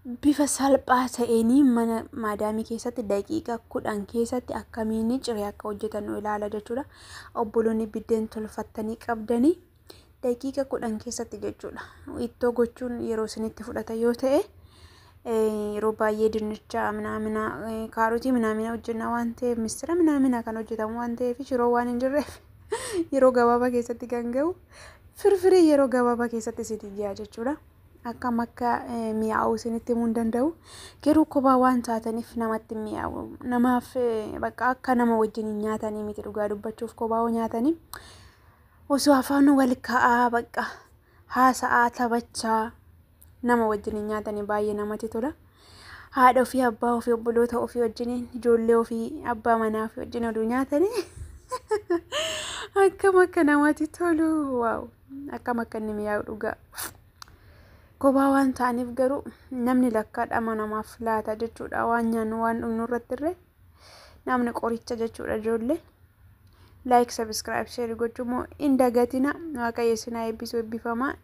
bifa salphaa ta'eenii mana maadaamii keessatti daqiiqa 10 keessatti akkamiin ciree akka hojjetan ilaala jechuudha. Obboloonni biddeen tolfattanii qabdanii daqiiqa 10 keessatti jechuudha. Ittoo gochuun yeroo isinitti fudhata yoo ta'e yeroo baay'ee dinnicha minamina kaarotii minamina hojjenna waan ta'eef mistira minamina kan hojjetamu waan ta'eef shiroo waan hin jirreef yeroo gabaabaa keessatti kan ga'u firfirii yeroo gabaabaa keessatti sitti ji'a jechuudha. Akkam akka mi'aawu isinitti himuu hin danda'u. Garuu kophaa waan taataniif namatti mi'aawu. Namaaf bakka akka nama wajjin nyaatanii miti dhugaa dubbachuuf kophaa nyaatanii osoo afaan wal ka'aa bakka haasa'aa taphachaa nama wajjin nyaatanii baay'ee namatti tola. Haadha ofii abbaa ofii obboloota ofii wajjin ijoollee ofii abbaa manaa ofii wajjin oduu nyaatanii akkam akka namatti tolu. Waaw akkam akka inni mi'aawu dhugaa. Kophaa waan ta'aniif garuu namni lakkaadhama namaaf laata jechuudha. Waan nyaannu waan dhugnu irratti irree namni qoricha jechuudha ijoollee. Like, subscribe, share gochuu moo hin dagatina. Waaqayyo isin haa eebbisu eebbifamaa.